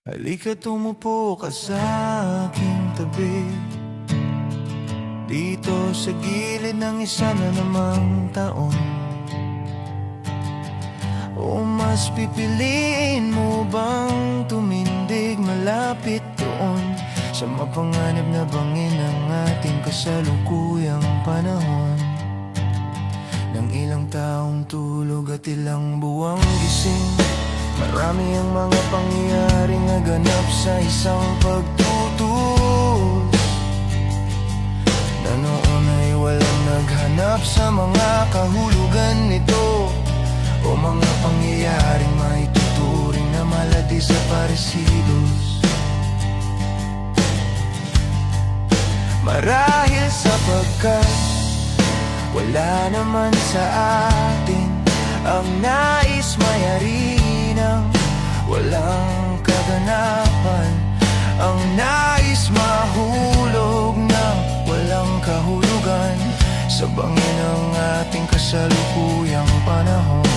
Halika tumupo ka sa aking tabi, dito sa gilid ng isa na namang taon. O mas pipiliin mo bang tumindig malapit doon sa mapanganib na bangin ng ating kasalukuyang panahon? Ng ilang taong tulog at ilang buwang gising, marami ang mga pangyayaring naganap sa isang pagtutus, na noon ay walang naghanap sa mga kahulugan nito, o mga pangyayaring maituturing na mala-desaparecidos. Marahil sapagkat wala naman sa atin ang nais mayari ng walang kaganapan, ang nais mahulog na walang kahulugan sa bangin ng ating kasalukuyang panahon.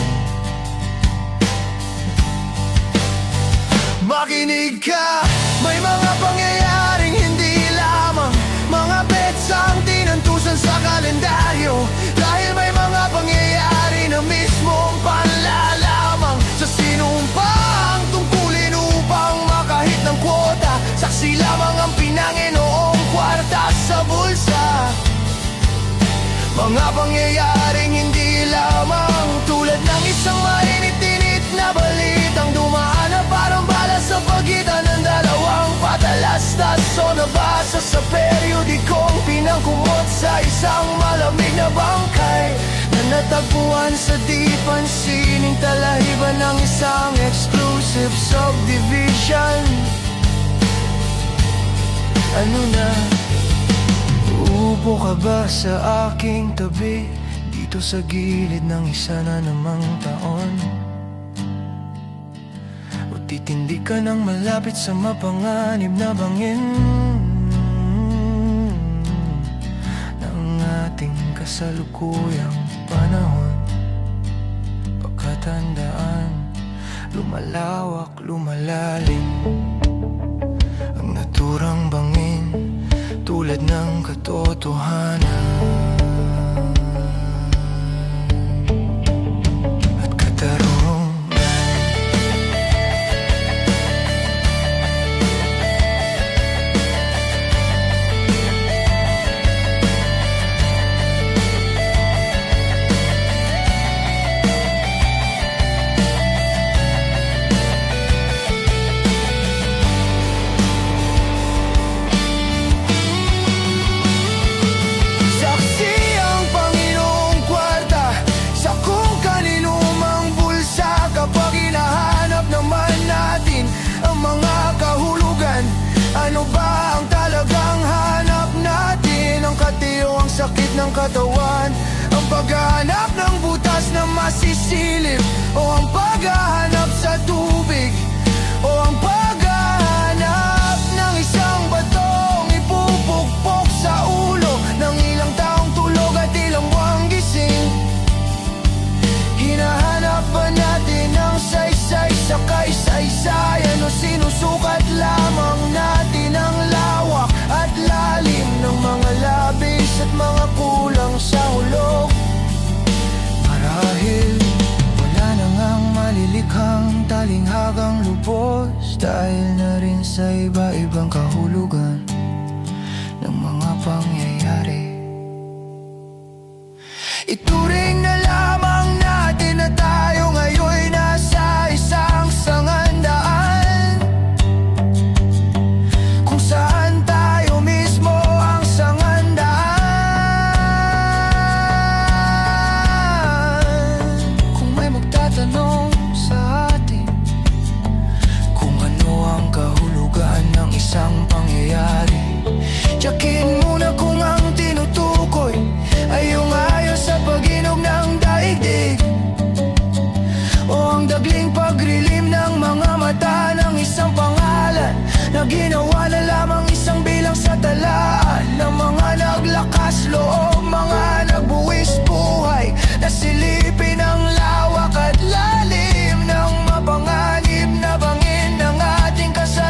Makinig ka, may mga pangyayaring hindi lamang mga petsang tinantusan sa kalendaryo, dahil may mga pangyayari na mismong panlalamang sa sinumpang tungkulin upang makahit ng kwota. Saksi lamang ang Panginoong kwarta sa bulsa. Mga pangyayaring hindi lamang tulad ng isang mainit-init na balitang dumaan na parang bala sa pagitan ng dalawang patalastas, o nabasa sa periodikong pinangkumot sa isang malamig na bangkay na natagpuan sa di pansining talahiban ng isang exclusive subdivision. Ano na? Uupo ka ba sa aking tabi, dito sa gilid ng isa na namang taon? O titindi ka ng malapit sa mapanganib na bangin ng ating kasalukuyang panahon? Pagkatandaan, lumalawak, lumalalim ang naturang bangin tulad ng katotohanan at katarungan. Ano ba ang talagang hanap natin? Ang katiyong sakit ng katawan, ang paghahanap ng butas na masisilip, o ang paghahanap sa tubig, o ang paghahanap ng isang batong ipupukpok sa ulo ng ilang taong tulog at ilang buwang gising. Hinahanap ba natin ang saysay sa kaysaysayan, o sinusukat lamang natin ang lawak at lalim ng mga labis at mga kulang sa hulog? Marahil wala na ngang malilikhang talinghagang lubos, dahil na rin sa iba-ibang kahulugan ng mga pangyayari. Ituring na lamang natin na tayo ngayon'y nasa isang sangandaan, kung saan tayo mismo ang sangandaan. Kung may magtatanong sa atin kung ano ang kahulugan ng isang pangyayari, tiyakin muna kung ang tinutukoy ay yung ayon sa pag-inog ng daigdig, o ang dagling paglilim ng mga mata ng isang pangalan na ginawa na lamang isang bilang sa talaan ng mga naglakas loob, mga nagbuwis buhay na silipin ang lawak at lalim ng mapanganib na bangin ng ating kasalanan.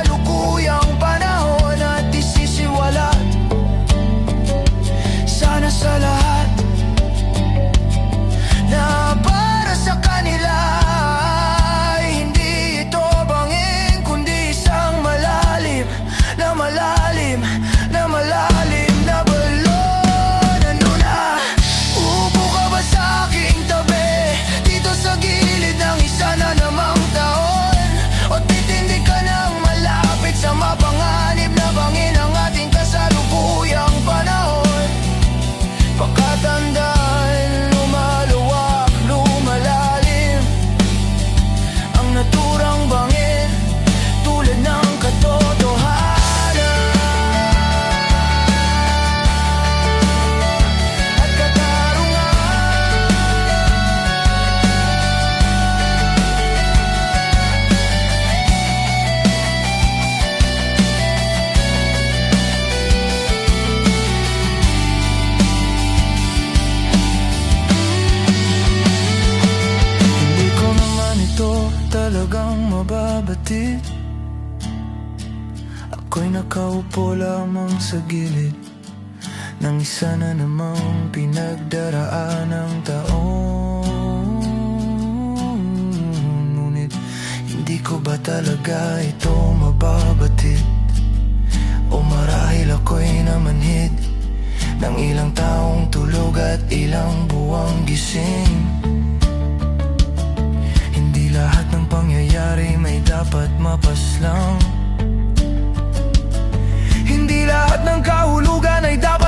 Ako'y nakaupo lamang sa gilid ng isa na namang pinagdaraan ng taon. Ngunit hindi ko ba talaga ito mababatid? O marahil ako'y namanhid ng ilang taong tulog at ilang buwang gising. Hindi lahat ng pangyayari may dapat mapaslang. Hindi lahat ng kahulugan ay dapat